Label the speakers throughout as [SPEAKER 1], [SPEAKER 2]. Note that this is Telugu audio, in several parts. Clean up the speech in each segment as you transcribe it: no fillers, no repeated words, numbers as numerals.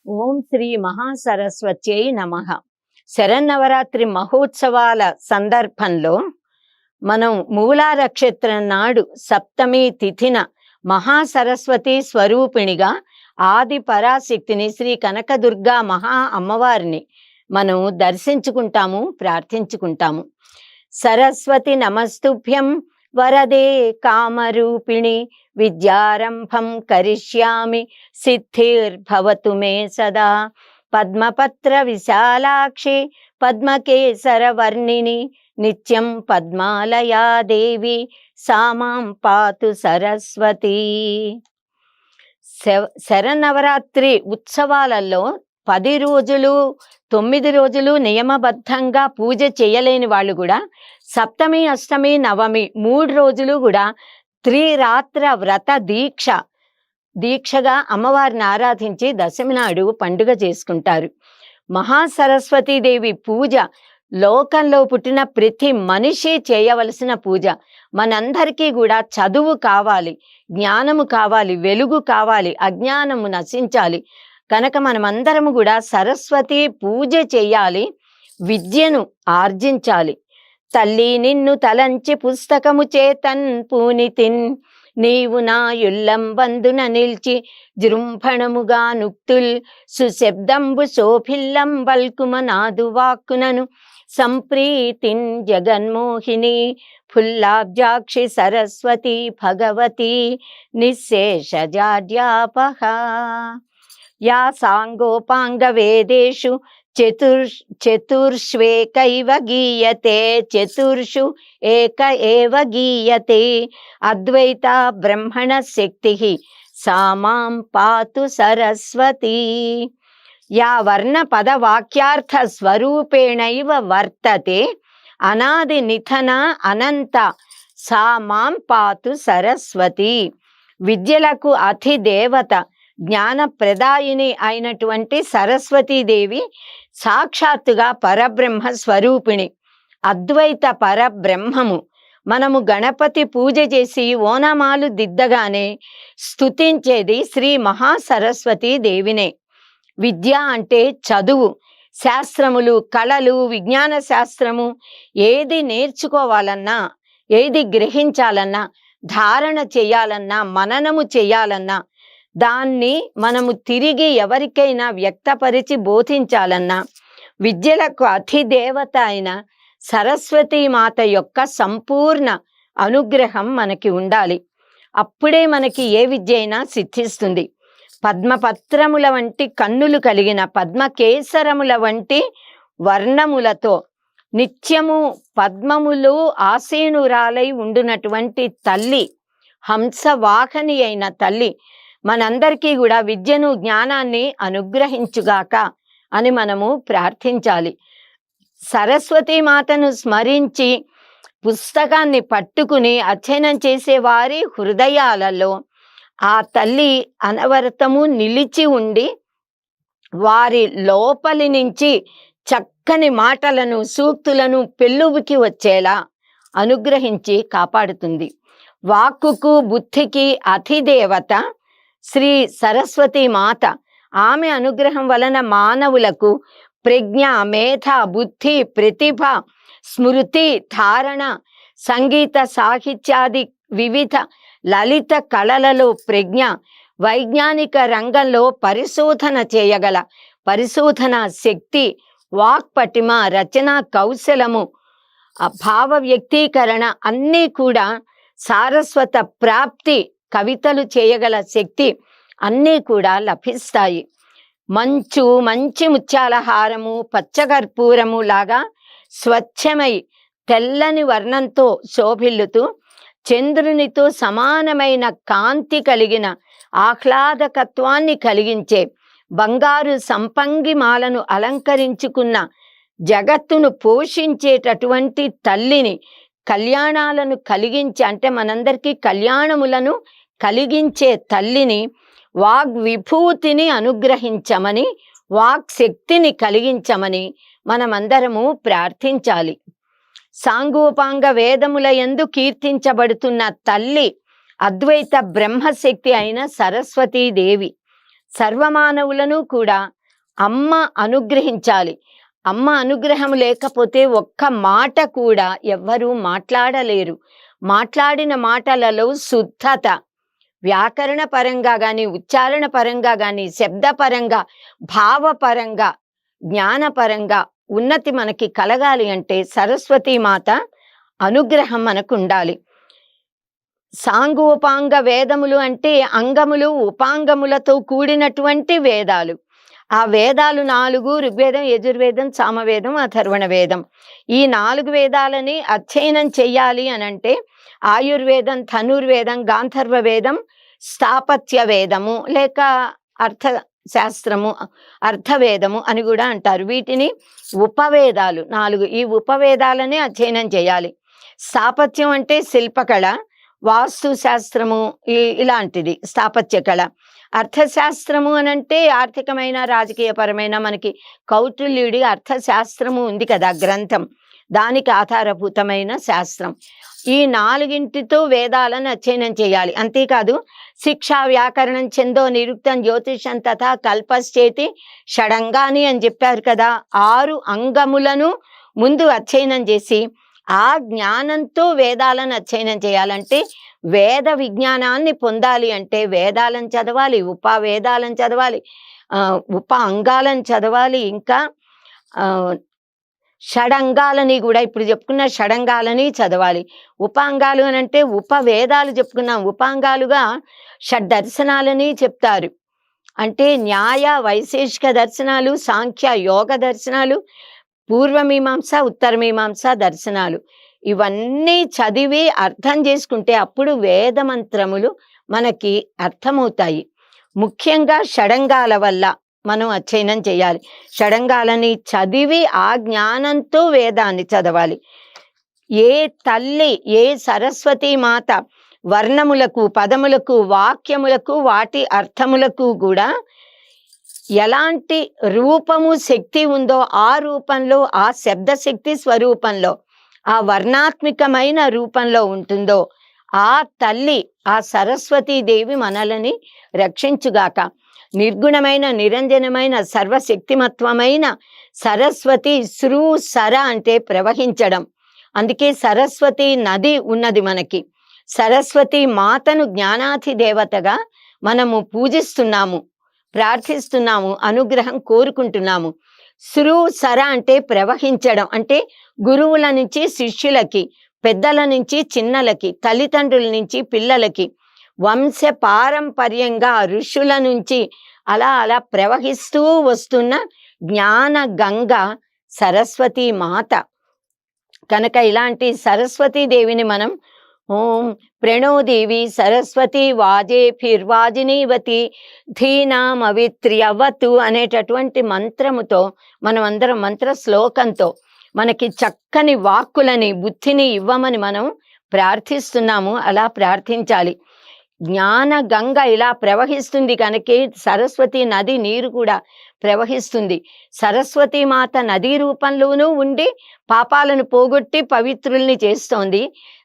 [SPEAKER 1] ఓం శ్రీ మహాసరస్వత్యై నమః. శరన్నవరాత్రి మహోత్సవాల సందర్భంలో మనం మూలా నక్షత్రం నాడు సప్తమి తిథిన మహాసరస్వతి స్వరూపిణిగా ఆది పరాశక్తిని శ్రీ కనకదుర్గా మహా అమ్మవారిని మనం దర్శించుకుంటాము, ప్రార్థించుకుంటాము. సరస్వతి నమస్తుభ్యం వరదే కామరూపిణి విద్యారంభం కరిష్యామి సిద్ధిర్భవతు మే సదా. పద్మపత్ర విశాలాక్షి పద్మకేసర వర్ణిని నిత్యం పద్మాలయా దేవి సామాం పాతు సరస్వతి. శరన్నవరాత్రి ఉత్సవాలలో 10 రోజులు 9 రోజులు నియమబద్ధంగా పూజ చేయలేని వాళ్ళు కూడా సప్తమి, అష్టమి, నవమి 3 రోజులు కూడా త్రిరాత్ర వ్రత దీక్షగా అమ్మవారిని ఆరాధించి దశమి నాడు పండుగ చేసుకుంటారు. మహాసరస్వతీదేవి పూజ లోకంలో పుట్టిన ప్రతి మనిషి చేయవలసిన పూజ. మనందరికీ కూడా చదువు కావాలి, జ్ఞానము కావాలి, వెలుగు కావాలి, అజ్ఞానము నశించాలి. కనుక మనమందరము కూడా సరస్వతి పూజ చెయ్యాలి, విద్యను ఆర్జించాలి. తల్లి నిన్ను తలంచి పుస్తకము చేతన్ పూనితిన్, నీవు నా యుల్లంబందున నిల్చి జృంభణముగా నుక్తుల్ సుశబ్దంబు శోభిల్లం వల్కుమ నాదు వాక్కునను సంప్రీతిన్ జగన్మోహిని ఫుల్లాబ్జాక్షి సరస్వతి భగవతి నిశేషజాడ్యాపహ. యా సాంగోపాంగ వేదేషు చతుర్ష్వేకైవ గీయతే చతుర్షు ఏక ఏవ గీయతే అద్వైత బ్రహ్మణ శక్తి సామాం పాతు సరస్వతి. యా వర్ణ పద వాక్యార్థ స్వరూపేణైవ వర్తతే అనాది నిధన అనంత సామాం పాతు సరస్వతి. విద్యలకు అధిదేవత జ్ఞాన ప్రదాయిని అయినటువంటి సరస్వతీదేవి సాక్షాత్తుగా పరబ్రహ్మ స్వరూపిణి, అద్వైత పరబ్రహ్మము. మనము గణపతి పూజ చేసి ఓనమాలు దిద్దగానే స్తుతించేది శ్రీ మహాసరస్వతీ దేవినే. విద్య అంటే చదువు, శాస్త్రములు, కళలు, విజ్ఞాన శాస్త్రము ఏది నేర్చుకోవాలన్నా, ఏది గ్రహించాలన్నా, ధారణ చేయాలన్నా, మననము చేయాలన్నా, దాన్ని మనము తిరిగి ఎవరికైనా వ్యక్తపరిచి బోధించాలన్నా విద్యలకు అధిదేవత అయిన సరస్వతీ మాత యొక్క సంపూర్ణ అనుగ్రహం మనకి ఉండాలి. అప్పుడే మనకి ఏ విద్య అయినా సిద్ధిస్తుంది. పద్మపత్రముల వంటి కన్నులు కలిగిన, పద్మకేసరముల వంటి వర్ణములతో నిత్యము పద్మములు ఆసీనురాలై ఉండునటువంటి తల్లి, హంసవాహని అయిన తల్లి మనందరికీ కూడా విద్యను, జ్ఞానాన్ని అనుగ్రహించుగాక అని మనము ప్రార్థించాలి. సరస్వతీ మాతను స్మరించి పుస్తకాన్ని పట్టుకుని అధ్యయనం చేసే వారి హృదయాలలో ఆ తల్లి అనవరతము నిలిచి ఉండి వారి లోపలి నుంచి చక్కని మాటలను, సూక్తులను పెళ్ళుబుకి వచ్చేలా అనుగ్రహించి కాపాడుతుంది. వాక్కుకు బుద్ధికి అధిదేవత శ్రీ సరస్వతీ మాత. ఆమె అనుగ్రహం వలన మానవులకు ప్రజ్ఞ, మేధ, బుద్ధి, ప్రతిభ, స్మృతి, ధారణ, సంగీత, సాహిత్యాది వివిధ లలిత కళలలో ప్రజ్ఞ, వైజ్ఞానిక రంగంలో పరిశోధన చేయగల పరిశోధన శక్తి, వాక్పటిమ, రచనా కౌశలము, భావ వ్యక్తీకరణ అన్నీ కూడా సారస్వత ప్రాప్తి, కవితలు చేయగల శక్తి అన్నీ కూడా లభిస్తాయి. మంచి ముత్యాల హారము, పచ్చకర్పూరము లాగా స్వచ్ఛమై తెల్లని వర్ణంతో శోభిల్లుతూ చంద్రునితో సమానమైన కాంతి కలిగిన, ఆహ్లాదకత్వాన్ని కలిగించే బంగారు సంపంగి మాలను అలంకరించుకున్న, జగత్తును పోషించేటటువంటి తల్లిని, కళ్యాణాలను కలిగించే, అంటే మనందరికీ కళ్యాణములను కలిగించే తల్లిని, వాగ్విభూతిని అనుగ్రహించమని, వాక్ శక్తిని కలిగించమని మనమందరము ప్రార్థించాలి. సాంగోపాంగ వేదముల యందు కీర్తించబడుతున్న తల్లి అద్వైత బ్రహ్మశక్తి అయిన సరస్వతీదేవి. సర్వమానవులను కూడా అమ్మ అనుగ్రహించాలి. అమ్మ అనుగ్రహం లేకపోతే ఒక్క మాట కూడా ఎవ్వరూ మాట్లాడలేరు. మాట్లాడిన మాటలలో శుద్ధత, వ్యాకరణ పరంగా గాని, ఉచ్చారణ పరంగా గాని, శబ్దపరంగా, భావపరంగా, జ్ఞానపరంగా ఉన్నతి మనకి కలగాలి అంటే సరస్వతీమాత అనుగ్రహం మనకుండాలి. సాంగోపాంగ వేదములు అంటే అంగములు, ఉపాంగములతో కూడినటువంటి వేదాలు. ఆ వేదాలు 4: ఋగ్వేదం, యజుర్వేదం, సామవేదం, అథర్వణ వేదం. ఈ 4 వేదాలని అధ్యయనం చెయ్యాలి అనంటే ఆయుర్వేదం, ధనుర్వేదం, గాంధర్వ వేదం, స్థాపత్య వేదము లేక అర్థ శాస్త్రము, అర్థవేదము అని కూడా అంటారు. వీటిని ఉపవేదాలు 4. ఈ ఉపవేదాలని అధ్యయనం చేయాలి. స్థాపత్యం అంటే శిల్పకళ, వాస్తు శాస్త్రము ఇలాంటిది స్థాపత్య కళ. అర్థశాస్త్రము అనంటే ఆర్థికమైన, రాజకీయపరమైన మనకి కౌటిల్యుడి అర్థశాస్త్రము ఉంది కదా గ్రంథం, దానికి ఆధారభూతమైన శాస్త్రం. ఈ 4 వేదాలను అధ్యయనం చేయాలి. అంతేకాదు శిక్ష, వ్యాకరణం, ఛందో, నిరుక్తం, జ్యోతిషం తథా కల్పశ్చేతి షడంగాని అని చెప్పారు కదా. 6 అంగములను ముందు అధ్యయనం చేసి ఆ జ్ఞానంతో వేదాలను అధ్యయనం చేయాలంటే, వేద విజ్ఞానాన్ని పొందాలి అంటే వేదాలను చదవాలి, ఉపవేదాలను చదవాలి, ఉప అంగాలను చదవాలి, ఇంకా షడంగాలని కూడా ఇప్పుడు చెప్పుకున్న షడంగాలని చదవాలి. ఉపాంగాలు అని అంటే ఉపవేదాలు చెప్పుకున్నాం. ఉపాంగాలుగా షడ్దర్శనాలని చెప్తారు. అంటే న్యాయ వైశేషిక దర్శనాలు, సాంఖ్య యోగ దర్శనాలు, పూర్వమీమాంస ఉత్తరమీమాంస దర్శనాలు. ఇవన్నీ చదివి అర్థం చేసుకుంటే అప్పుడు వేదమంత్రములు మనకి అర్థమవుతాయి. ముఖ్యంగా షడంగాల వల్ల మనం అధ్యయనం చేయాలి. షడంగాలని చదివి ఆ జ్ఞానంతో వేదాన్ని చదవాలి. ఏ తల్లి, ఏ సరస్వతీ మాత వర్ణములకు, పదములకు, వాక్యములకు, వాటి అర్థములకు కూడా ఎలాంటి రూపము, శక్తి ఉందో ఆ రూపంలో, ఆ శబ్దశక్తి స్వరూపంలో, ఆ వర్ణాత్మికమైన రూపంలో ఉంటుందో ఆ తల్లి, ఆ సరస్వతీదేవి మనలని రక్షించుగాక. నిర్గుణమైన, నిరంజనమైన, సర్వశక్తిమత్వమైన సరస్వతి, శ్రూ సర అంటే ప్రవహించడం. అందుకే సరస్వతి నది ఉన్నది మనకి. సరస్వతి మాతను జ్ఞానాధి దేవతగా మనము పూజిస్తున్నాము, ప్రార్థిస్తున్నాము, అనుగ్రహం కోరుకుంటున్నాము. శ్రూ సర అంటే ప్రవహించడం, అంటే గురువుల నుంచి శిష్యులకి, పెద్దల నుంచి చిన్నలకి, తల్లిదండ్రుల నుంచి పిల్లలకి, వంశ పారంపర్యంగా ఋషుల నుంచి అలా అలా ప్రవహిస్తూ వస్తున్న జ్ఞాన గంగ సరస్వతీ మాత కనుక ఇలాంటి సరస్వతీదేవిని మనం ఓం ప్రణోదేవి సరస్వతి వాజేభిర్వాజినీవతి ధీనామవిత్ర్యవతు అనేటటువంటి మంత్రముతో మనం అందరం, మంత్ర శ్లోకంతో మనకి చక్కని వాక్కులని, బుద్ధిని ఇవ్వమని మనం ప్రార్థిస్తున్నాము. అలా ప్రార్థించాలి. జ్ఞాన గంగ ఇలా ప్రవహిస్తుంది కనుక సరస్వతి నది నీరు కూడా ప్రవహిస్తుంది. సరస్వతీ మాత నదీ రూపంలోనూ ఉండి పాపాలను పోగొట్టి పవిత్రుల్ని చేస్తోంది.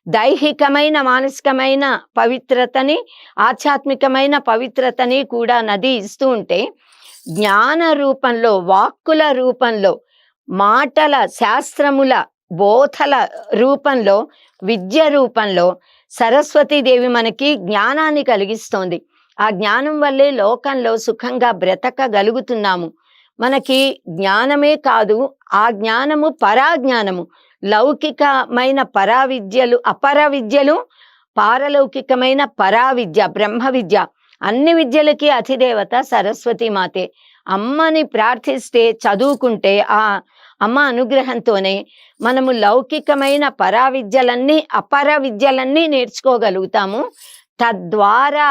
[SPEAKER 1] దైహికమైన, మానసికమైన పవిత్రతని, ఆధ్యాత్మికమైన పవిత్రతని కూడా నది ఇస్తూ ఉంటే, జ్ఞాన రూపంలో, వాక్కుల రూపంలో, మాటల, శాస్త్రముల బోధల రూపంలో, విద్య రూపంలో సరస్వతీదేవి మనకి జ్ఞానాన్ని కలిగిస్తోంది. ఆ జ్ఞానం వల్లే లోకంలో సుఖంగా బ్రతకగలుగుతున్నాము. మనకి జ్ఞానమే కాదు, ఆ జ్ఞానము పరాజ్ఞానము, లౌకికమైన పరావిద్యలు, అపర విద్యలు, పారలౌకికమైన పరావిద్య, బ్రహ్మ విద్య, అన్ని విద్యలకి అధిదేవత సరస్వతీ మాతే. అమ్మని ప్రార్థిస్తే, చదువుకుంటే ఆ అమ్మ అనుగ్రహంతోనే మనము లౌకికమైన పరావిద్యలన్నీ, అపర విద్యలన్నీ నేర్చుకోగలుగుతాము. తద్వారా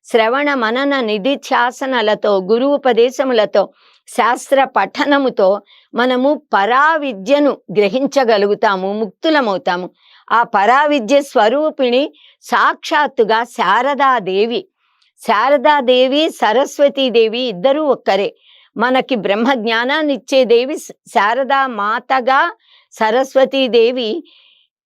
[SPEAKER 1] శ్రవణ మనన నిధిధ్యాసనలతో, గురువుపదేశములతో, శాస్త్ర పఠనముతో మనము పరావిద్యను గ్రహించగలుగుతాము, ముక్తులమవుతాము. ఆ పరావిద్య స్వరూపిణి సాక్షాత్తుగా శారదాదేవి. శారదాదేవి, సరస్వతీదేవి ఇద్దరూ ఒక్కరే. మనకి బ్రహ్మ జ్ఞానాన్ని ఇచ్చేదేవి శారదా మాతగా సరస్వతీదేవి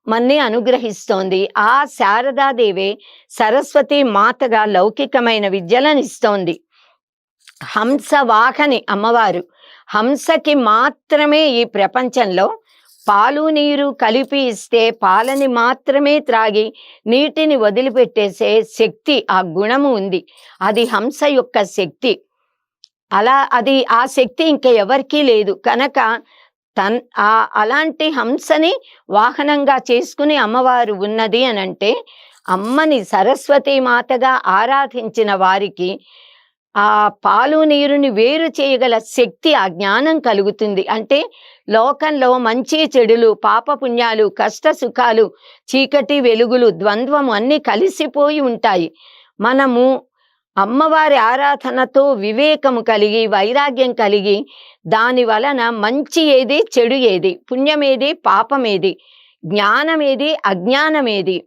[SPEAKER 1] మన్ని అనుగ్రహిస్తోంది. ఆ శారదాదేవే సరస్వతీ మాతగా లౌకికమైన విద్యలను ఇస్తోంది. హంస వాహని అమ్మవారు. హంసకి మాత్రమే ఈ ప్రపంచంలో పాలు నీరు కలిపి ఇస్తే పాలని మాత్రమే త్రాగి నీటిని వదిలిపెట్టేసే శక్తి, ఆ గుణము ఉంది. అది హంస యొక్క శక్తి. ఆ శక్తి ఇంక ఎవరికీ లేదు. కనుక అలాంటి హంసని వాహనంగా చేసుకుని అమ్మవారు ఉన్నది అనంటే, అమ్మని సరస్వతీ మాతగా ఆరాధించిన వారికి ఆ పాలు నీరుని వేరు చేయగల శక్తి, ఆ జ్ఞానం కలుగుతుంది. అంటే లోకంలో మంచి చెడులు, పాపపుణ్యాలు, కష్ట సుఖాలు, చీకటి వెలుగులు, ద్వంద్వము అన్నీ కలిసిపోయి ఉంటాయి. మనము అమ్మవారి ఆరాధనతో వివేకము కలిగి, వైరాగ్యం కలిగి, దాని వలన మంచి ఏది, చెడు ఏది, పుణ్యమేది, పాపమేది, జ్ఞానమేది, అజ్ఞానమేది,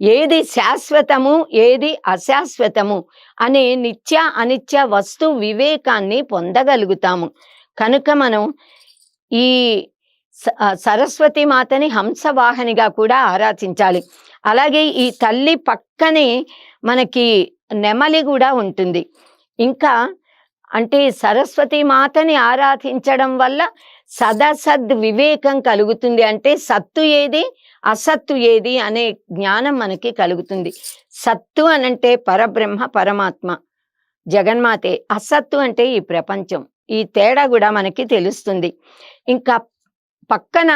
[SPEAKER 1] ఏది శాశ్వతము, ఏది అశాశ్వతము అనే నిత్య అనిత్య వస్తు వివేకాన్ని పొందగలుగుతాము. కనుక మనం ఈ సరస్వతి మాతని హంసవాహనిగా కూడా ఆరాధించాలి. అలాగే ఈ తల్లి పక్కనే మనకి నెమలి కూడా ఉంటుంది. ఇంకా అంటే సరస్వతి మాతని ఆరాధించడం వల్ల సదసద్ వివేకం కలుగుతుంది. అంటే సత్తు ఏది, అసత్తు ఏది అనే జ్ఞానం మనకి కలుగుతుంది. సత్తు అనంటే పరబ్రహ్మ, పరమాత్మ, జగన్మాతే. అసత్తు అంటే ఈ ప్రపంచం. ఈ తేడా కూడా మనకి తెలుస్తుంది. ఇంకా పక్కన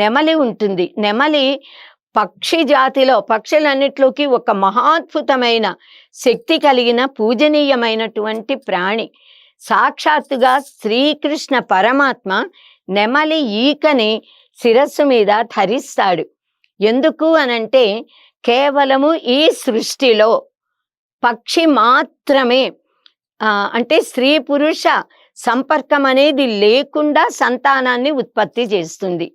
[SPEAKER 1] నెమలి ఉంటుంది. నెమలి పక్షి జాతిలో, పక్షులన్నిట్లోకి ఒక మహాద్భుతమైన శక్తి కలిగిన పూజనీయమైనటువంటి ప్రాణి. సాక్షాత్తుగా శ్రీకృష్ణ పరమాత్మ నెమలి ఈకని శిరస్సు మీద ధరిస్తాడు. ఎందుకు అనంటే, కేవలము ఈ సృష్టిలో పక్షి మాత్రమే అంటే స్త్రీ పురుష సంపర్కం అనేది లేకుండా సంతానాన్ని ఉత్పత్తి చేస్తుంది.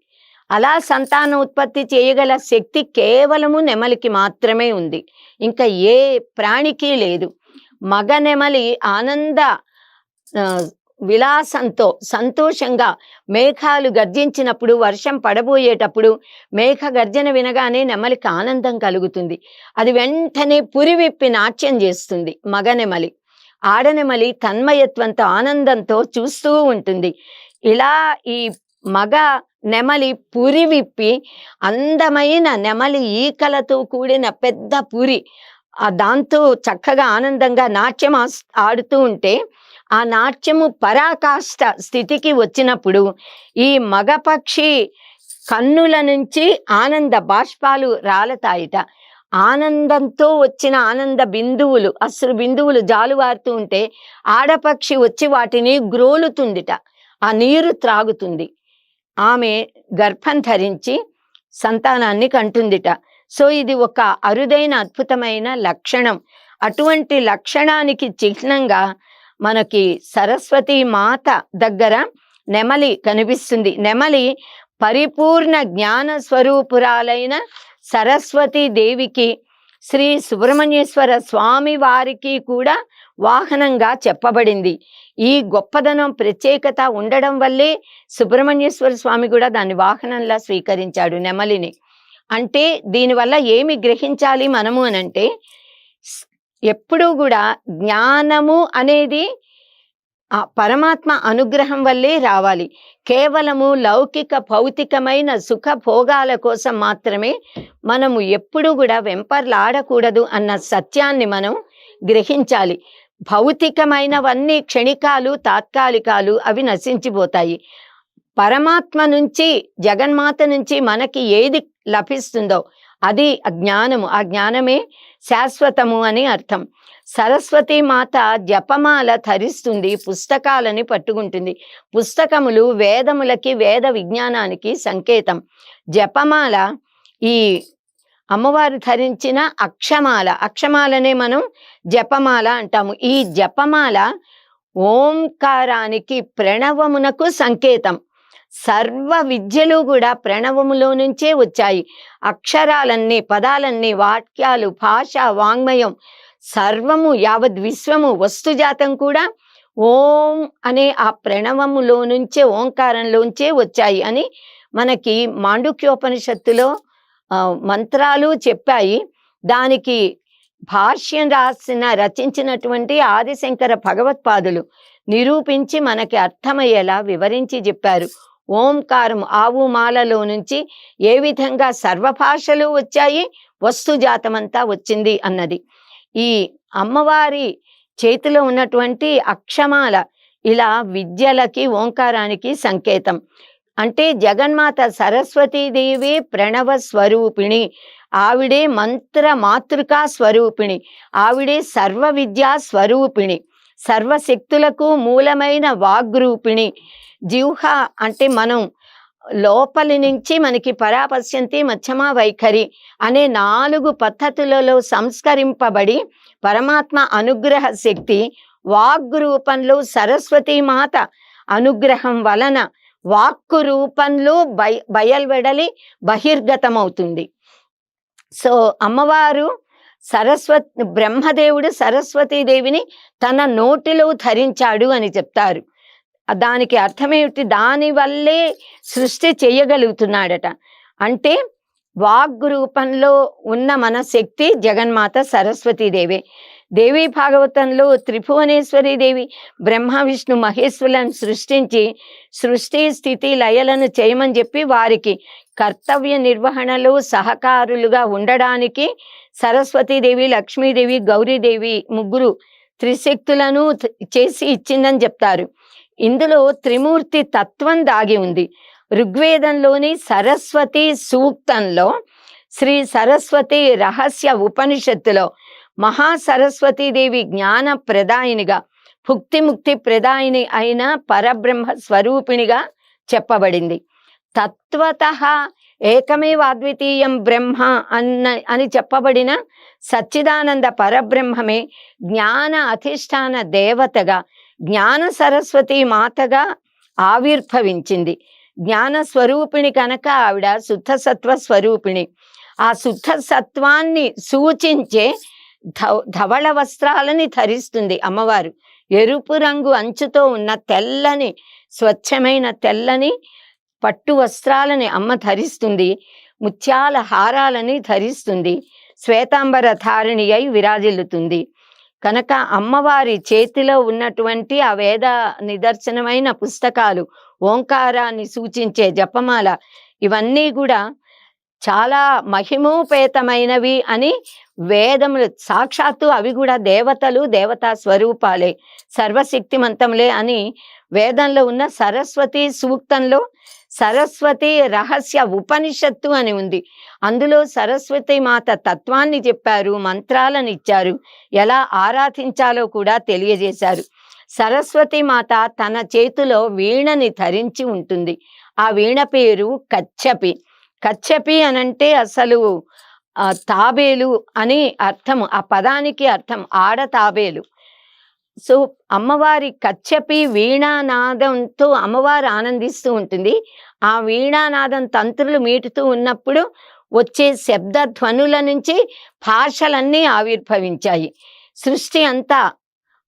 [SPEAKER 1] అలా సంతాన ఉత్పత్తి చేయగల శక్తి కేవలము నెమలికి మాత్రమే ఉంది. ఇంకా ఏ ప్రాణికి లేదు. మగ నెమలి ఆనంద విలాసంతో సంతోషంగా మేఘాలు గర్జించినప్పుడు, వర్షం పడబోయేటప్పుడు మేఘ గర్జన వినగానే నెమలికి ఆనందం కలుగుతుంది. అది వెంటనే పురివిప్పి నాట్యం చేస్తుంది మగ నెమలి. ఆడనెమలి తన్మయత్వంతో ఆనందంతో చూస్తూ ఉంటుంది. ఇలా ఈ మగ నెమలి పురి విప్పి అందమైన నెమలి ఈకలతో కూడిన పెద్ద పురి, దాంతో చక్కగా ఆనందంగా నాట్యం ఆడుతూ ఉంటే, ఆ నాట్యము పరాకాష్ట స్థితికి వచ్చినప్పుడు ఈ మగపక్షి కన్నుల నుంచి ఆనంద బాష్పాలు రాలతాయిట. ఆనందంతో వచ్చిన ఆనంద బిందువులు, అశ్రు బిందువులు జాలువారుతూ ఉంటే ఆడపక్షి వచ్చి వాటిని గ్రోలుతుందిట, ఆ నీరు త్రాగుతుంది. ఆమె గర్భం ధరించి సంతానాన్ని కంటుందిట. సో ఇది ఒక అరుదైన అద్భుతమైన లక్షణం. అటువంటి లక్షణానికి చిహ్నంగా మనకి సరస్వతి మాత దగ్గర నెమలి కనిపిస్తుంది. నెమలి పరిపూర్ణ జ్ఞాన స్వరూపురాలైన సరస్వతీ దేవికి, శ్రీ సుబ్రహ్మణ్యేశ్వర స్వామి వారికి కూడా వాహనంగా చెప్పబడింది. ఈ గొప్పదనం, ప్రత్యేకత ఉండడం వల్లే సుబ్రహ్మణ్యేశ్వర స్వామి కూడా దాన్ని వాహనంలా స్వీకరించాడు, నెమలిని. అంటే దీనివల్ల ఏమి గ్రహించాలి మనము అనంటే, ఎప్పుడూ కూడా జ్ఞానము అనేది ఆ పరమాత్మ అనుగ్రహం వల్లే రావాలి. కేవలము లౌకిక భౌతికమైన సుఖ భోగాల కోసం మాత్రమే మనము ఎప్పుడూ కూడా వెంపర్లాడకూడదు అన్న సత్యాన్ని మనం గ్రహించాలి. భౌతికమైనవన్నీ క్షణికాలు, తాత్కాలికాలు, అవి నశించిపోతాయి. పరమాత్మ నుంచి, జగన్మాత నుంచి మనకి ఏది లభిస్తుందో అది జ్ఞానము. ఆ జ్ఞానమే శాశ్వతము అని అర్థం. సరస్వతి మాత జపమాల ధరిస్తుంది, పుస్తకాలని పట్టుకుంటుంది. పుస్తకములు వేదములకి, వేద విజ్ఞానానికి సంకేతం. జపమాల ఈ అమ్మవారు ధరించిన అక్షమాల, అక్షమాలనే మనం జపమాల అంటాము. ఈ జపమాల ఓంకారానికి, ప్రణవమునకు సంకేతం. సర్వ విద్యలు కూడా ప్రణవములో నుంచే వచ్చాయి. అక్షరాలన్నీ, పదాలన్నీ, వాక్యాలు, భాష, వాంగ్మయం సర్వము, యావద్ విశ్వము, వస్తుజాతం కూడా ఓం అనే ఆ ప్రణవములో నుంచే, ఓంకారంలోంచే వచ్చాయి అని మనకి మాండుక్యోపనిషత్తులో మంత్రాలు చెప్పాయి. దానికి భాష్యం రచించినటువంటి ఆదిశంకర భగవత్పాదులు నిరూపించి మనకి అర్థమయ్యేలా వివరించి చెప్పారు. ఓంకారం ఆవు మాలలో నుంచి ఏ విధంగా సర్వభాషలు వచ్చాయి, వస్తుజాతమంతా వచ్చింది అన్నది. ఈ అమ్మవారి చేతిలో ఉన్నటువంటి అక్షమాల ఇలా విద్యలకి ఓంకారానికి సంకేతం. అంటే జగన్మాత సరస్వతీదేవి ప్రణవ స్వరూపిణి, ఆవిడే మంత్ర మాతృకా స్వరూపిణి, ఆవిడే సర్వ విద్యా స్వరూపిణి, సర్వశక్తులకు మూలమైన వాగ్రూపిణి. జిహ్వ అంటే మనం లోపలి నుంచి మనకి పరాపశ్యంతి మధ్యమా వైఖరి అనే 4 పద్ధతులలో సంస్కరింపబడి పరమాత్మ అనుగ్రహ శక్తి వాగ్ రూపంలో సరస్వతీమాత అనుగ్రహం వలన వాక్కు రూపంలో బయల్వెడలి బహిర్గతమవుతుంది. సో అమ్మవారు బ్రహ్మదేవుడు సరస్వతీదేవిని తన నోటిలో ధరించాడు అని చెప్తారు. దానికి అర్థమేమిటి? దానివల్లే సృష్టి చేయగలుగుతున్నాడట. అంటే వాగ్ రూపంలో ఉన్న మన శక్తి జగన్మాత సరస్వతీదేవి. దేవీ భాగవతంలో త్రిభువనేశ్వరి దేవి బ్రహ్మ విష్ణు మహేశ్వరులను సృష్టించి సృష్టి స్థితి లయలను చేయమని చెప్పి వారికి కర్తవ్య నిర్వహణలో సహకారులుగా ఉండడానికి సరస్వతీదేవి, లక్ష్మీదేవి, గౌరీదేవి ముగ్గురు త్రిశక్తులను చేసి ఇచ్చిందని చెప్తారు. ఇందులో త్రిమూర్తి తత్వం దాగి ఉంది. ఋగ్వేదంలోని సరస్వతి సూక్తంలో శ్రీ సరస్వతి రహస్య ఉపనిషత్తులో మహాసరస్వతీదేవి జ్ఞాన ప్రదాయినిగా, భుక్తి ముక్తి ప్రదాయిని అయిన పరబ్రహ్మ స్వరూపిణిగా చెప్పబడింది. తత్వతః ఏకమేవ అద్వితీయం బ్రహ్మ అని చెప్పబడిన సచ్చిదానంద పరబ్రహ్మమే జ్ఞాన అధిష్టాన దేవతగా, జ్ఞాన సరస్వతి మాతగా ఆవిర్భవించింది. జ్ఞాన స్వరూపిణి కనుక ఆవిడ శుద్ధ సత్వ స్వరూపిణి. ఆ శుద్ధ సత్వాన్ని సూచించే ధవళ వస్త్రాలని ధరిస్తుంది అమ్మవారు. ఎరుపు రంగు అంచుతో ఉన్న తెల్లని స్వచ్ఛమైన తెల్లని పట్టు వస్త్రాలని అమ్మ ధరిస్తుంది. ముత్యాల హారాలని ధరిస్తుంది. శ్వేతాంబర ధారిణి అయి విరాజిల్లుతుంది. కనుక అమ్మవారి చేతిలో ఉన్నటువంటి ఆ వేద నిదర్శనమైన పుస్తకాలు, ఓంకారాన్ని సూచించే జపమాల, ఇవన్నీ కూడా చాలా మహిమోపేతమైనవి అని వేదములు సాక్షాత్తు అవి కూడా దేవతలు, దేవతా స్వరూపాలే, సర్వశక్తిమంతములే అని వేదంలో ఉన్న సరస్వతి సూక్తంలో సరస్వతి రహస్య ఉపనిషత్తు అని ఉంది. అందులో సరస్వతి మాత తత్వాన్ని చెప్పారు, మంత్రాలను ఇచ్చారు, ఎలా ఆరాధించాలో కూడా తెలియజేశారు. సరస్వతి మాత తన చేతిలో వీణని ధరించి ఉంటుంది. ఆ వీణ పేరు కచ్చపి. కచ్చపి అనంటే అసలు తాబేలు అని అర్థము. ఆ పదానికి అర్థం ఆడ తాబేలు. సో అమ్మవారి కచ్చపి వీణానాదంతో అమ్మవారు ఆనందిస్తూ ఉంటుంది. ఆ వీణానాదం తంత్రులు మీటుతూ ఉన్నప్పుడు వచ్చే శబ్ద ధ్వనుల నుంచి భాషలన్నీ ఆవిర్భవించాయి. సృష్టి అంతా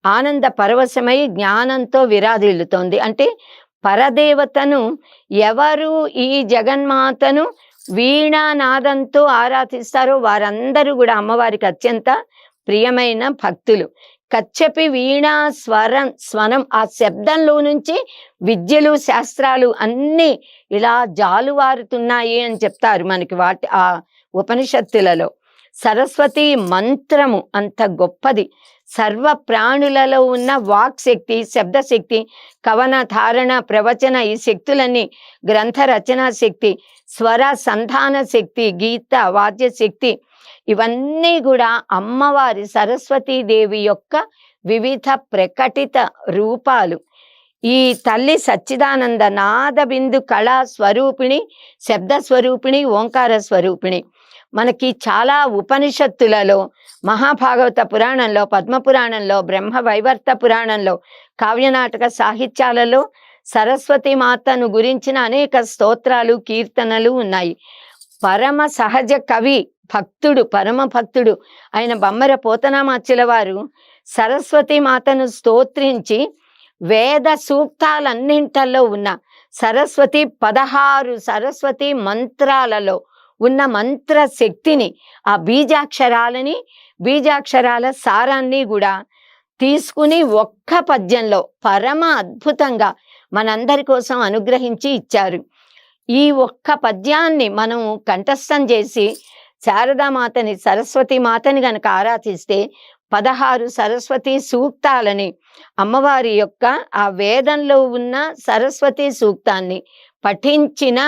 [SPEAKER 1] ఆనంద పరవశమై జ్ఞానంతో విరాజిల్లుతోంది. అంటే పరదేవతను ఎవరు ఈ జగన్మాతను వీణానాదంతో ఆరాధిస్తారో వారందరూ కూడా అమ్మవారికి అత్యంత ప్రియమైన భక్తులు. కచ్చపి వీణా స్వనం ఆ శబ్దంలో నుంచి విద్యలు శాస్త్రాలు అన్నీ ఇలా జాలువారుతున్నాయి అని చెప్తారు మనకి ఆ ఉపనిషత్తులలో. సరస్వతి మంత్రము అంత గొప్పది. సర్వ ప్రాణులలో ఉన్న వాక్ శక్తి, శబ్దశక్తి, కవన ధారణ ప్రవచన ఈ శక్తులన్నీ, గ్రంథ రచనా శక్తి, స్వర సంధాన శక్తి, గీత వాద్య శక్తి, ఇవన్నీ కూడా అమ్మవారి సరస్వతీదేవి యొక్క వివిధ ప్రకటిత రూపాలు. ఈ తల్లి సచ్చిదానంద నాద బిందు కళా స్వరూపిణి, శబ్ద స్వరూపిణి, ఓంకార స్వరూపిణి. మనకి చాలా ఉపనిషత్తులలో, మహాభాగవత పురాణంలో, పద్మపురాణంలో, బ్రహ్మ వైవర్త పురాణంలో, కావ్యనాటక సాహిత్యాలలో సరస్వతి మాతను గురించిన అనేక స్తోత్రాలు, కీర్తనలు ఉన్నాయి. పరమ సహజ కవి, భక్తుడు, పరమ భక్తుడు ఆయన బమ్మర పోతనామాచ్యుల వారు సరస్వతి మాతను స్తోత్రించి వేద సూక్తాలన్నింటిలో ఉన్న సరస్వతి 16 సరస్వతి మంత్రాలలో ఉన్న మంత్ర శక్తిని, ఆ బీజాక్షరాల సారాన్ని కూడా తీసుకుని ఒక్క పద్యంలో పరమ అద్భుతంగా మనందరి కోసం అనుగ్రహించి ఇచ్చారు. ఈ ఒక్క పద్యాన్ని మనం కంఠస్థం చేసి శారదామాతని, సరస్వతి మాతని గనక ఆరాధిస్తే 16 సరస్వతి సూక్తాలని, అమ్మవారి యొక్క ఆ వేదంలో ఉన్న సరస్వతి సూక్తాన్ని పఠించిన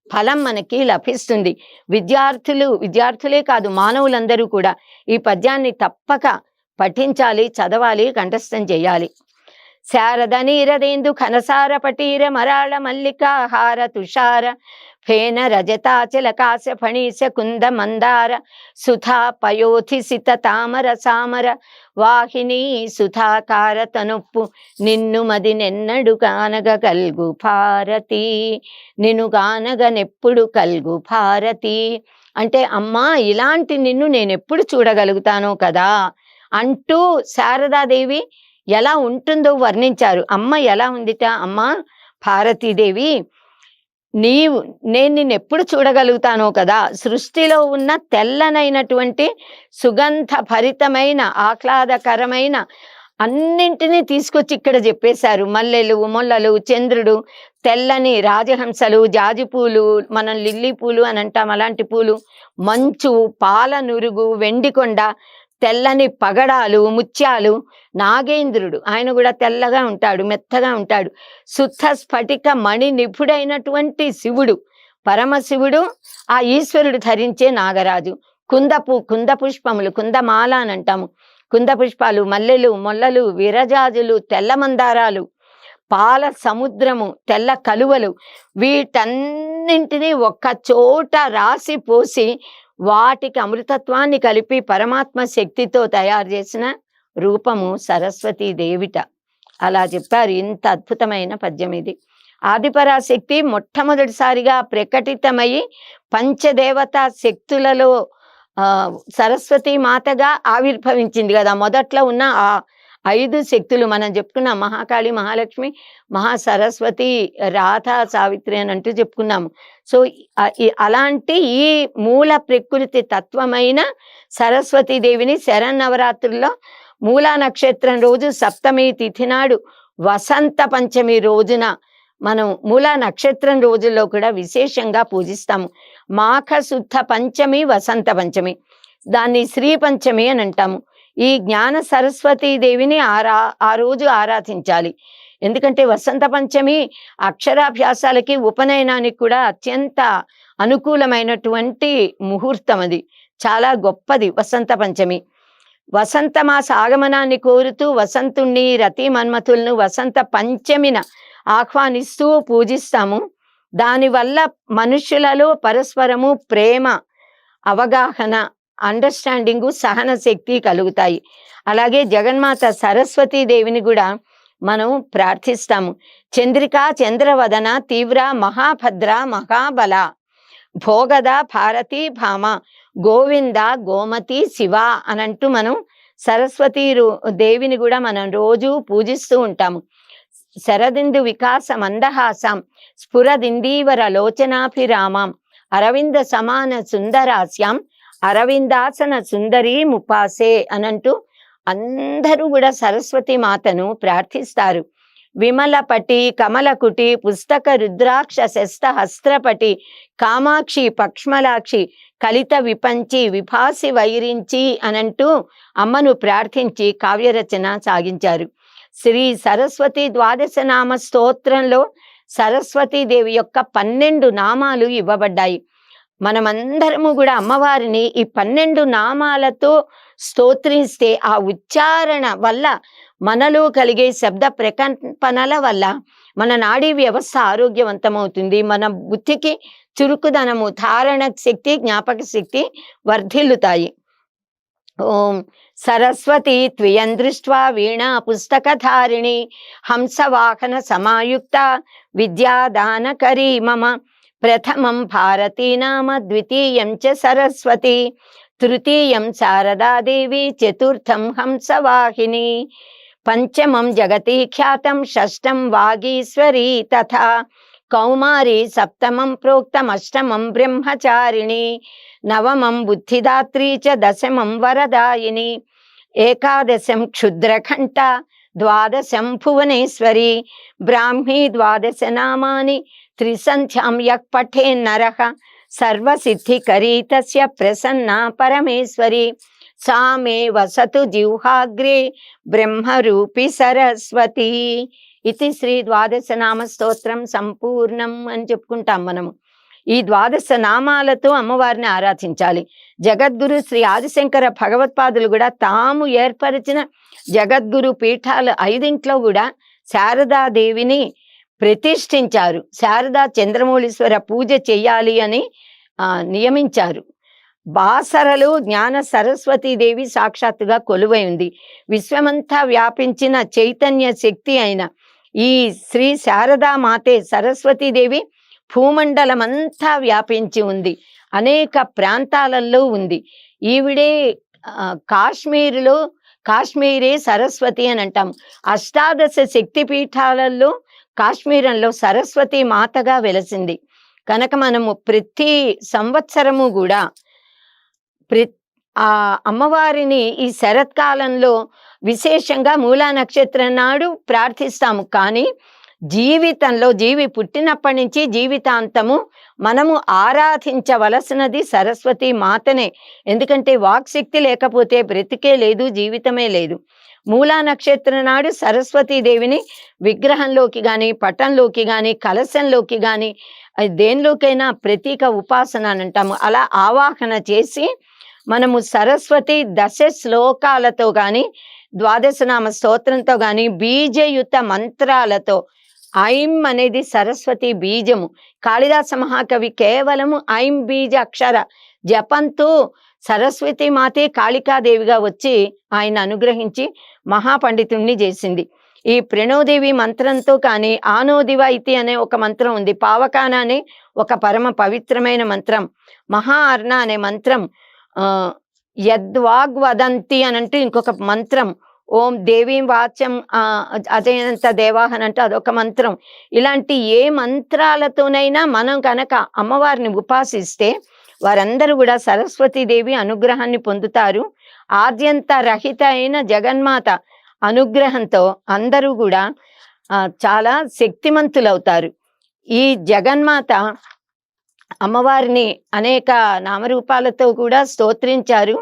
[SPEAKER 1] ఫలం మనకి లభిస్తుంది. విద్యార్థులే కాదు, మానవులందరూ కూడా ఈ పద్యాన్ని తప్పక పఠించాలి, చదవాలి, కంఠస్థం చేయాలి. శారద నీరదేందు ఖనసార పటీర మరాళ మల్లికాహార తుషార ఫేన రజతాచల కాశ ఫణీశ కుంద మందార సుధా పయోధి సిత తామర సామర వాహిని సుధాకార తనుప్పు నిన్ను మది నెన్నడు గానగ కల్గు భారతి, నిన్ను గానగ నెప్పుడు కల్గు భారతి అంటే అమ్మా ఇలాంటి నిన్ను నేనెప్పుడు చూడగలుగుతానో కదా అంటూ శారదాదేవి ఎలా ఉంటుందో వర్ణించారు. అమ్మ ఎలా ఉందిట, అమ్మ భారతీదేవి నేను నిన్నెప్పుడు చూడగలుగుతానో కదా, సృష్టిలో ఉన్న తెల్లనైనటువంటి సుగంధ భరితమైన ఆహ్లాదకరమైన అన్నింటినీ తీసుకొచ్చి ఇక్కడ చెప్పేశారు. మల్లెలు, మొల్లలు, చంద్రుడు, తెల్లని రాజహంసలు, జాజి పూలు, మనం లిల్లీ పూలు అని అంటాం అలాంటి పూలు, మంచు, పాల నురుగు, వెండికొండ, తెల్లని పగడాలు, ముత్యాలు, నాగేంద్రుడు ఆయన కూడా తెల్లగా ఉంటాడు, మెత్తగా ఉంటాడు, శుద్ధ స్ఫటిక మణి నిపుడైనటువంటి శివుడు, పరమశివుడు, ఆ ఈశ్వరుడు ధరించే నాగరాజు, కుంద పుష్పములు, కుందమాల అని అంటాము, కుంద పుష్పాలు, మల్లెలు, మొల్లలు, విరజాజులు, తెల్ల మందారాలు, పాల సముద్రము, తెల్ల కలువలు, వీటన్నింటినీ ఒక్క చోట రాసి పోసి వాటికి అమృతత్వాన్ని కలిపి పరమాత్మ శక్తితో తయారు చేసిన రూపము సరస్వతీ దేవిట. అలా చెప్పారు. ఇంత అద్భుతమైన పద్యం ఇది. ఆదిపరాశక్తి మొట్టమొదటిసారిగా ప్రకటితమై పంచదేవతా శక్తులలో సరస్వతి మాతగా ఆవిర్భవించింది కదా. మొదట్లో ఉన్న ఆ 5 శక్తులు మనం చెప్పుకున్నాం, మహాకాళి, మహాలక్ష్మి, మహాసరస్వతి, రాధ, సావిత్రి అని అంటూ చెప్పుకున్నాము. సో అలాంటి ఈ మూల ప్రకృతి తత్వమైన సరస్వతీదేవిని శరన్నవరాత్రుల్లో మూలా నక్షత్రం రోజు సప్తమి తిథి నాడు వసంత పంచమి రోజున మనం మూలా నక్షత్రం రోజుల్లో కూడా విశేషంగా పూజిస్తాము. మాఘ శుద్ధ పంచమి వసంత పంచమి, దాన్ని శ్రీ పంచమి అని అంటాము. ఈ జ్ఞాన సరస్వతీదేవిని ఆ రోజు ఆరాధించాలి. ఎందుకంటే వసంత పంచమి అక్షరాభ్యాసాలకి, ఉపనయనానికి కూడా అత్యంత అనుకూలమైనటువంటి ముహూర్తం. అది చాలా గొప్పది వసంత పంచమి. వసంత మాస ఆగమనాన్ని కోరుతూ వసంతుణ్ణి, రతి మన్మథులను వసంత పంచమిన ఆహ్వానిస్తూ పూజిస్తాము. దానివల్ల మనుషులలో పరస్పరము ప్రేమ, అవగాహన, అండర్స్టాండింగు, సహన శక్తి కలుగుతాయి. అలాగే జగన్మాత సరస్వతీదేవిని కూడా మనం ప్రార్థిస్తాము. చంద్రిక చంద్రవదన తీవ్ర మహాభద్ర మహాబల భోగద భారతి భామ గోవింద గోమతి శివ అనంటూ మనం సరస్వతీ దేవిని కూడా మనం రోజు పూజిస్తూ ఉంటాము. శరదిందు వికాస మందహాసం స్ఫురదిందీవర లోచనాభిరామం అరవింద సమాన సుందరాస్యాం అరవిందాసన సుందరీ ముపాసే అనంటూ అందరూ కూడా సరస్వతి మాతను ప్రార్థిస్తారు. విమలపటి కమలకుటి పుస్తక రుద్రాక్ష శస్త హస్త్రపటి కామాక్షి పక్ష్మలాక్షి కలిత విపంచి విభాసి వైరించి అనంటూ అమ్మను ప్రార్థించి కావ్యరచన సాగించారు. శ్రీ సరస్వతి ద్వాదశ నామ స్తోత్రంలో సరస్వతీదేవి యొక్క 12 నామాలు ఇవ్వబడ్డాయి. మనమందరము కూడా అమ్మవారిని ఈ 12 నామాలతో స్తోత్రిస్తే ఆ ఉచ్చారణ వల్ల మనలో కలిగే శబ్ద ప్రకంపనల వల్ల మన నాడీ వ్యవస్థ ఆరోగ్యవంతమవుతుంది. మన బుద్ధికి చురుకుదనము, ధారణ శక్తి, జ్ఞాపక శక్తి వర్ధిల్లుతాయి. ఓం సరస్వతి త్వయం దృష్ట్వా వీణా పుస్తకధారిణి హంసవాహన సమాయుక్త విద్యాదానకరీ మమ ప్రథమం భారతీ నామ ద్వితీయం చ సరస్వతి తృతీయం శారదాదేవి చతుర్థం హంసవాహిని పంచమం జగతి ఖ్యాతం షష్టం వాగీశ్వరీ తథా కౌమారి సప్తమం ప్రోక్తం అష్టమం బ్రహ్మచారిణి నవమం బుద్ధిదాత్రీ చ దశమం వరదాయిని ఏకాదశం క్షుద్రఘంట ద్వాదశం భువనేశ్వరి బ్రాహ్మీ ద్వాదశ నామాని త్రిసంధ్యాం యః పఠేన్నరః సర్వసిద్ధికరీ తస్య ప్రసన్నా పరమేశ్వరి సా మే వసతు జిహ్వాగ్రే బ్రహ్మరూపి సరస్వతి. ఇది శ్రీ ద్వాదశ నామ స్తోత్రం సంపూర్ణం అని చెప్పుకుంటాం మనము. ఈ ద్వాదశ నామాలతో అమ్మవారిని ఆరాధించాలి. జగద్గురు శ్రీ ఆదిశంకర భగవత్పాదులు కూడా తాము ఏర్పరిచిన జగద్గురు పీఠాలు 5 కూడా శారదాదేవిని ప్రతిష్ఠించారు. శారదా చంద్రమౌళీశ్వర పూజ చెయ్యాలి అని నియమించారు. బాసరలో జ్ఞాన సరస్వతీదేవి సాక్షాత్తుగా కొలువై ఉంది. విశ్వమంతా వ్యాపించిన చైతన్య శక్తి అయిన ఈ శ్రీ శారదా మాతే సరస్వతీదేవి భూమండలమంతా వ్యాపించి ఉంది. అనేక ప్రాంతాలలో ఉంది. ఈవిడే కాశ్మీరులో కాశ్మీరే సరస్వతి అని అంటాం. అష్టాదశ శక్తి పీఠాలలో కాశ్మీరంలో సరస్వతి మాతగా వెలసింది కనుక మనము ప్రతి సంవత్సరము కూడా ఆ అమ్మవారిని ఈ శరత్కాలంలో విశేషంగా మూలా నక్షత్రం నాడు ప్రార్థిస్తాము. కానీ జీవితంలో జీవి పుట్టినప్పటి నుంచి జీవితాంతము మనము ఆరాధించవలసినది సరస్వతి మాతనే. ఎందుకంటే వాక్శక్తి లేకపోతే బ్రతికే లేదు, జీవితమే లేదు. మూలా నక్షత్రం నాడు సరస్వతీదేవిని విగ్రహంలోకి కానీ పటంలోకి కానీ కలశంలోకి కానీ దేనిలోకైనా ప్రతీక ఉపాసన అని అంటాము. అలా ఆవాహన చేసి మనము సరస్వతి దశ శ్లోకాలతో కానీ ద్వాదశనామ స్తోత్రంతో కానీ బీజయుత మంత్రాలతో, ఐం అనేది సరస్వతి బీజము. కాళిదాస మహాకవి కేవలము ఐం బీజ అక్షర జపంతో సరస్వతి మాతే కాళికాదేవిగా వచ్చి ఆయన అనుగ్రహించి మహాపండితుణ్ణి చేసింది. ఈ ప్రణోదేవి మంత్రంతో కానీ ఆనోదివ ఇతి అనే ఒక మంత్రం ఉంది. పావకాన అనే ఒక పరమ పవిత్రమైన మంత్రం, మహా అర్ణ అనే మంత్రం, యద్వాగ్వదంతి అని అంటే ఇంకొక మంత్రం, ఓం దేవీం వాచ్యం అజయంత దేవాహన్ అంటే అదొక మంత్రం. ఇలాంటి ఏ మంత్రాలతోనైనా మనం కనుక అమ్మవారిని ఉపాసిస్తే వారందరూ కూడా సరస్వతీదేవి అనుగ్రహాన్ని పొందుతారు. ఆద్యంత రహిత అయిన జగన్మాత అనుగ్రహంతో అందరూ కూడా చాలా శక్తిమంతులవుతారు. ఈ జగన్మాత అమ్మవారిని అనేక నామరూపాలతో కూడా స్తోత్రించారు.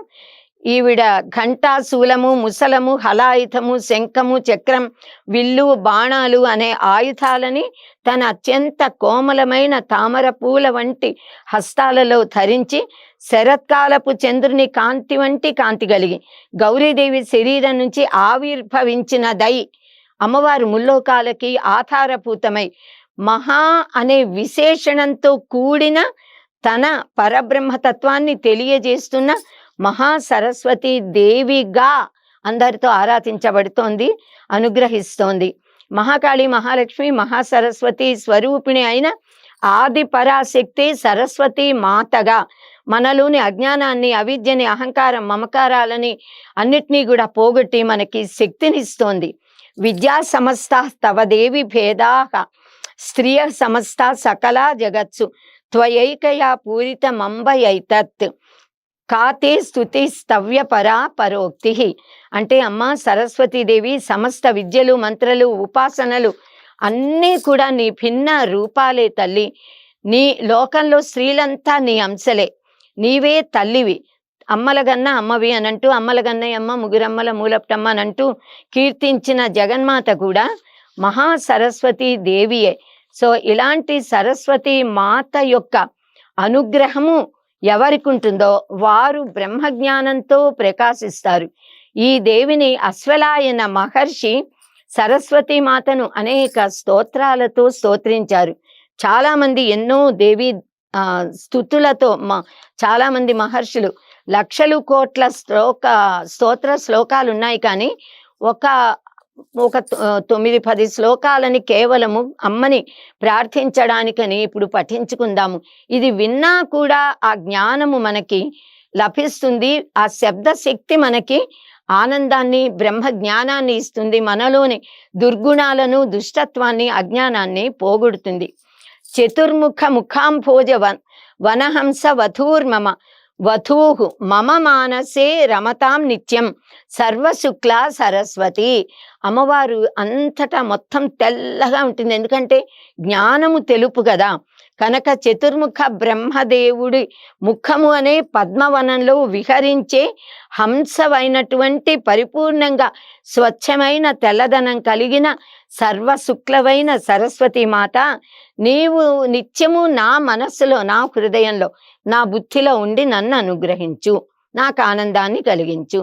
[SPEAKER 1] ఈవిడ ఘంటా, శూలము, ముసలము, హలాయుధము, శంఖము, చక్రం, విల్లు, బాణాలు అనే ఆయుధాలని తన అత్యంత కోమలమైన తామర పూల వంటి హస్తాలలో ధరించి శరత్కాలపు చంద్రుని కాంతి వంటి కాంతి కలిగి గౌరీదేవి శరీరం నుంచి ఆవిర్భవించిన దై అమ్మవారు ముల్లోకాలకి ఆధారభూతమై మహా అనే విశేషణంతో కూడిన తన పరబ్రహ్మతత్వాన్ని తెలియజేస్తున్న మహా సరస్వతి దేవిగా అందరితో ఆరాధించబడుతోంది, అనుగ్రహిస్తోంది. మహాకాళి, మహాలక్ష్మి, మహాసరస్వతి స్వరూపిణి అయిన ఆది పరాశక్తి సరస్వతి మాతగా మనలోని అజ్ఞానాన్ని, అవిద్యని, అహంకారం, మమకారాలని అన్నిటినీ కూడా పోగొట్టి మనకి శక్తినిస్తోంది. విద్యా సమస్త తవ దేవి భేదాహ స్త్రియ సమస్త సకల జగత్సు త్వయైకయా పూరితమంబయైతత్ కాతే స్తుతి స్తవ్య పరా పరోక్తి. అంటే అమ్మ సరస్వతీదేవి సమస్త విద్యలు, మంత్రలు, ఉపాసనలు అన్నీ కూడా నీ భిన్న రూపాలే తల్లి. నీ లోకంలో స్త్రీలంతా నీ అంశలే, నీవే తల్లివి. అమ్మలగన్న అమ్మవి అనంటూ అమ్మలగన్నయ్యమ్మ ముగ్గురమ్మల మూలపటమ్మ అనంటూ కీర్తించిన జగన్మాత కూడా మహా సరస్వతి దేవియే. సో ఇలాంటి సరస్వతి మాత యొక్క అనుగ్రహము ఎవరికి ఉంటుందో వారు బ్రహ్మజ్ఞానంతో ప్రకాశిస్తారు. ఈ దేవిని అశ్వలాయన మహర్షి సరస్వతి మాతను అనేక స్తోత్రాలతో స్తోత్రించారు. చాలా మంది ఎన్నో దేవి స్తుతులతో చాలా మంది మహర్షులు లక్షలు కోట్ల స్తోత్ర శ్లోకాలు ఉన్నాయి. కానీ ఒక 9-10 శ్లోకాలని కేవలము అమ్మని ప్రార్థించడానికని ఇప్పుడు పఠించుకుందాము. ఇది విన్నా కూడా ఆ జ్ఞానము మనకి లభిస్తుంది. ఆ శబ్ద శక్తి మనకి ఆనందాన్ని, బ్రహ్మ జ్ఞానాన్ని ఇస్తుంది. మనలోని దుర్గుణాలను, దుష్టత్వాన్ని, అజ్ఞానాన్ని పోగొడుతుంది. చతుర్ముఖ ముఖాంభోజ వనహంస వధూర్మమ వధూః మమ మానసే రమతాం నిత్యం సర్వశుక్ల సరస్వతి. అమ్మవారు అంతటా మొత్తం తెల్లగా ఉంటుంది, ఎందుకంటే జ్ఞానము తెలుపు కదా. కనుక చతుర్ముఖ బ్రహ్మదేవుడి ముఖము అనే పద్మవనంలో విహరించే హంసవైనటువంటి పరిపూర్ణంగా స్వచ్ఛమైన తెల్లదనం కలిగిన సర్వశుక్లమైన సరస్వతి మాత, నీవు నిత్యము నా మనస్సులో, నా హృదయంలో, నా బుద్ధిలో ఉండి నన్ను అనుగ్రహించు, నాకు ఆనందాన్ని కలిగించు.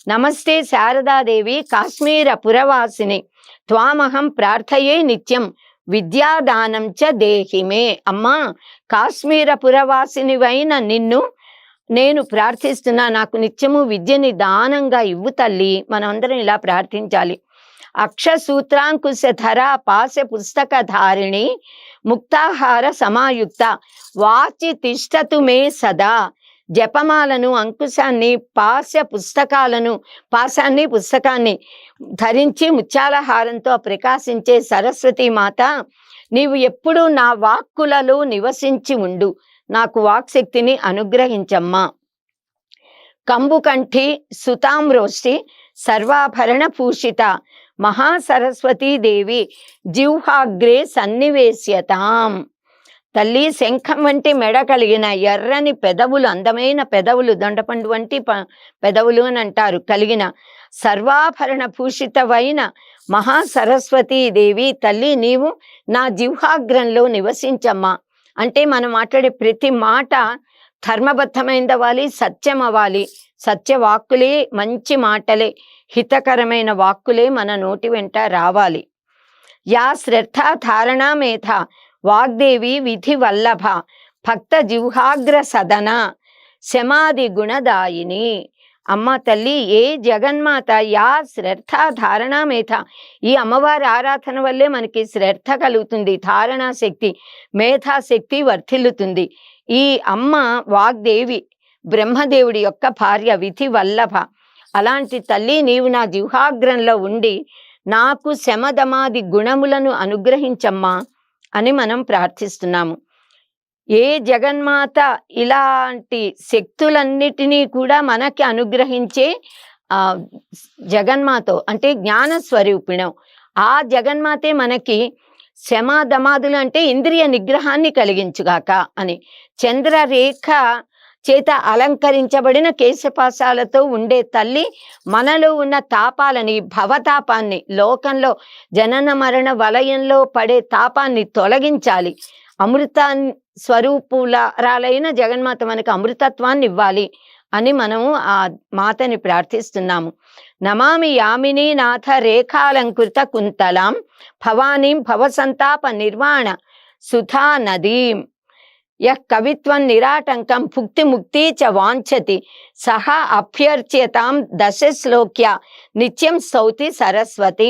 [SPEAKER 1] నమస్తే శారదాదేవి కాశ్మీర పురవాసిని త్వామహం ప్రార్థయే నిత్యం విద్యాదానం చ దేహిమే. అమ్మా, కాశ్మీర పురవాసినివైన నిన్ను నేను ప్రార్థిస్తున్నా, నాకు నిత్యము విద్యని దానంగా ఇవ్వు తల్లి. మనందరం ఇలా ప్రార్థించాలి. అక్షసూత్రాంకుశధర పాశ పుస్తక ధారిణి ముక్తాహార సమాయుక్త వాచి తిష్టతు మే సదా. జపమాలను, అంకుశాన్ని, పాశాన్ని, పుస్తకాన్ని ధరించి ముత్యాలహారంతో ప్రకాశించే సరస్వతి మాత, నీవు ఎప్పుడూ నా వాక్కులలో నివసించి ఉండు, నాకు వాక్శక్తిని అనుగ్రహించమ్మా. కంబుకంఠి సుతామ్రోష్టి సర్వాభరణ భూషిత మహాసరస్వతీదేవి జిహ్వాగ్రే సన్నివేశ్యతాం. తల్లి, శంఖం వంటి మెడ కలిగిన ఎర్రని పెదవులు, అందమైన పెదవులు, దొండపండు వంటి పెదవులు అని అంటారు, కలిగిన సర్వాభరణ భూషితమైన మహాసరస్వతీదేవి తల్లి, నీవు నా జిహ్వాగ్రంలో నివసించమ్మా. అంటే మనం మాట్లాడే ప్రతి మాట ధర్మబద్ధమైనదవ్వాలి, సత్యం అవ్వాలి. సత్యవాక్కులే, మంచి మాటలే, హితకరమైన వాక్కులే మన నోటి వెంట రావాలి. యా శ్రద్ధ ధారణా మేధ వాగ్దేవి విధి వల్లభ భక్త జిహ్వాగ్ర సదన శమాది గుణదాయిని. అమ్మ తల్లి, ఏ జగన్మాత యా శ్రద్ధ ధారణా మేధ, ఈ అమ్మవారి ఆరాధన వల్లే మనకి శ్రద్ధ కలుగుతుంది, ధారణా శక్తి, మేధాశక్తి వర్ధిల్లుతుంది. ఈ అమ్మ వాగ్దేవి, బ్రహ్మదేవుడి యొక్క భార్య, విధి వల్లభ. అలాంటి తల్లి, నీవు నా జిహ్వాగ్రంలో ఉండి నాకు శమదమాది గుణములను అనుగ్రహించమ్మా అని మనం ప్రార్థిస్తున్నాము. ఏ జగన్మాత ఇలాంటి శక్తులన్నిటినీ కూడా మనకి అనుగ్రహించే జగన్మాత అంటే జ్ఞాన స్వరూపిణం. ఆ జగన్మాతే మనకి శమదమాదులు అంటే ఇంద్రియ నిగ్రహాన్ని కలిగించుగాక అని. చంద్రరేఖ చేత అలంకరించబడిన కేశపాశాలతో ఉండే తల్లి మనలో ఉన్న తాపాలని, భవతాపాన్ని, లోకంలో జనన మరణ వలయంలో పడే తాపాన్ని తొలగించాలి. అమృత స్వరూపురాలైన జగన్మాత మనకు అమృతత్వాన్ని ఇవ్వాలి అని మనము ఆ మాతని ప్రార్థిస్తున్నాము. నమామి యామిని నాథ రేఖాలంకృత కుంతలాం భవానీం భవసంతాప నిర్వాణ సుధా నదీం. యః కవిత్వం నిరాటంకం భుక్తి ముక్తి చ వాంఛతి సహ అభ్యర్చ్యతాం దశ శ్లోక్య నిత్యం స్తౌతి సరస్వతి.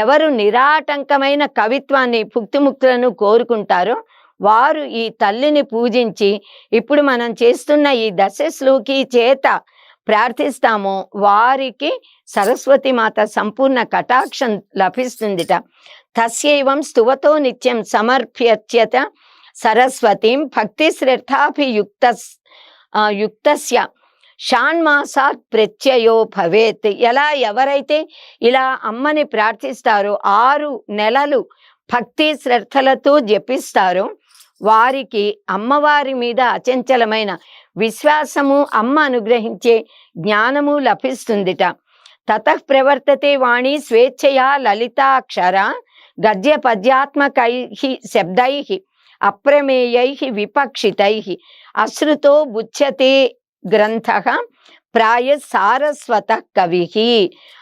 [SPEAKER 1] ఎవరు నిరాటంకమైన కవిత్వాన్ని, భుక్తిముక్తులను కోరుకుంటారో వారు ఈ తల్లిని పూజించి ఇప్పుడు మనం చేస్తున్న ఈ దశ శ్లోకి చేత ప్రార్థిస్తామో వారికి సరస్వతి మాత సంపూర్ణ కటాక్షం లభిస్తుందిట. తస్యైవం స్తువతో నిత్యం సమర్ప్యత్యత సరస్వతిం భక్తి శ్రద్ధాభియుక్తస్య షాణ్మాసాత్ ప్రత్యయో భవేత్. ఎవరైతే ఇలా అమ్మని ప్రార్థిస్తారో, 6 నెలలు భక్తి శ్రద్ధలతో జపిస్తారో వారికి అమ్మవారి మీద అచంచలమైన విశ్వాసము, అమ్మ అనుగ్రహించే జ్ఞానము లభిస్తుందిట. తతః ప్రవర్తతే వాణి స్వేచ్ఛయా లలితాక్షర గద్య పద్యాత్మకై శబ్దై అప్రమేయై విపక్షితై అశ్రుతో బుచ్యతే గ్రంథ ప్రాయ సారస్వత కవి.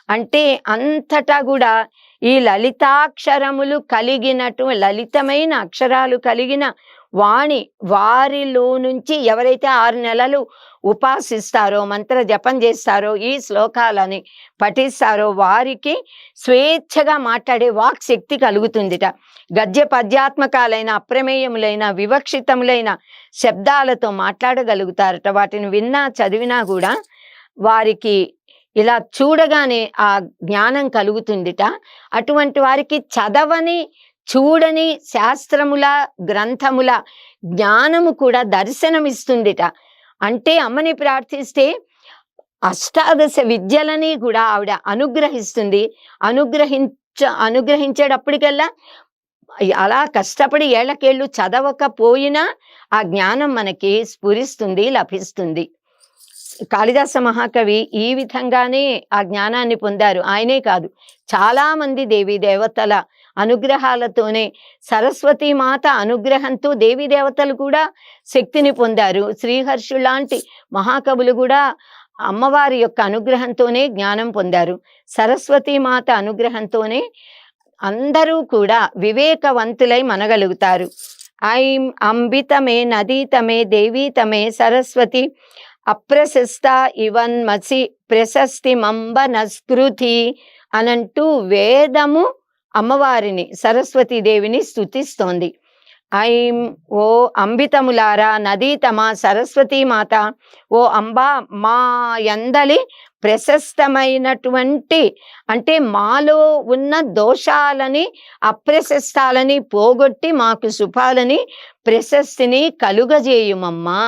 [SPEAKER 1] అంటే అంతటా కూడా ఈ లలితాక్షరములు కలిగినటు, లలితమైన అక్షరాలు కలిగిన వాణి, వారిలో నుంచి ఎవరైతే 6 నెలలు ఉపాసిస్తారో, మంత్ర జపం చేస్తారో, ఈ శ్లోకాలని పఠిస్తారో వారికి స్వేచ్ఛగా మాట్లాడే వాక్ శక్తి కలుగుతుందిట. గద్య పద్యాత్మకాలైన, అప్రమేయములైన, వివక్షితములైన శబ్దాలతో మాట్లాడగలుగుతారట. వాటిని విన్నా చదివినా కూడా వారికి ఇలా చూడగానే ఆ జ్ఞానం కలుగుతుందిట. అటువంటి వారికి చదవని, చూడని శాస్త్రముల, గ్రంథముల జ్ఞానము కూడా దర్శనమిస్తుందిట. అంటే అమ్మని ప్రార్థిస్తే అష్టాదశ విద్యలని కూడా ఆవిడ అనుగ్రహిస్తుంది. అనుగ్రహించేటప్పటికల్లా అలా కష్టపడి ఏళ్ళకేళ్ళు చదవకపోయినా ఆ జ్ఞానం మనకి స్ఫురిస్తుంది, లభిస్తుంది. కాళిదాస మహాకవి ఈ విధంగానే ఆ జ్ఞానాన్ని పొందారు. ఆయనే కాదు, చాలా మంది దేవీ దేవతల అనుగ్రహాలతోనే, సరస్వతీమాత అనుగ్రహంతో దేవీ దేవతలు కూడా శక్తిని పొందారు. శ్రీహర్షులాంటి మహాకవులు కూడా అమ్మవారి యొక్క అనుగ్రహంతోనే జ్ఞానం పొందారు. సరస్వతీమాత అనుగ్రహంతోనే అందరూ కూడా వివేకవంతులై మనగలుగుతారు. ఐం అంబితమే నదీతమే దేవీతమే సరస్వతి అప్రశస్త ఇవన్మసి ప్రశస్తి మంబనస్కృతి అనంటూ వేదము అమ్మవారిని సరస్వతీదేవిని స్తుతిస్తోంది. ఐం ఓ అంబితములారా, నదీతమా సరస్వతీమాత, ఓ అంబా మా యందలి ప్రశస్తమైనటువంటి అంటే మాలో ఉన్న దోషాలని అప్రశస్తాలని పోగొట్టి మాకు శుభాలని ప్రశస్తిని కలుగజేయుమమ్మా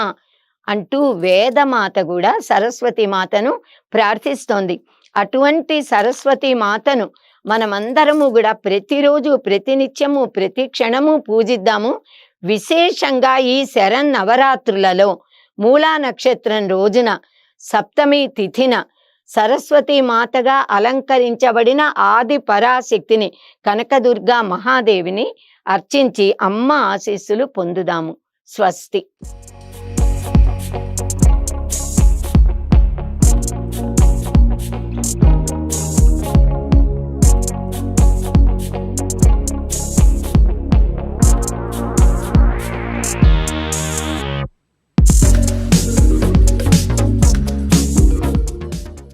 [SPEAKER 1] అంటూ వేదమాత కూడా సరస్వతి మాతను ప్రార్థిస్తోంది. అటువంటి సరస్వతి మాతను మనమందరము కూడా ప్రతిరోజు, ప్రతినిత్యము, ప్రతి క్షణము పూజిద్దాము. విశేషంగా ఈ శరన్నవరాత్రులలో మూలా నక్షత్రం రోజున సప్తమి తిథిన సరస్వతి మాతగా అలంకరించబడిన ఆది పరాశక్తిని కనకదుర్గా మహాదేవిని అర్చించి అమ్మ ఆశీస్సులు పొందుదాము. స్వస్తి.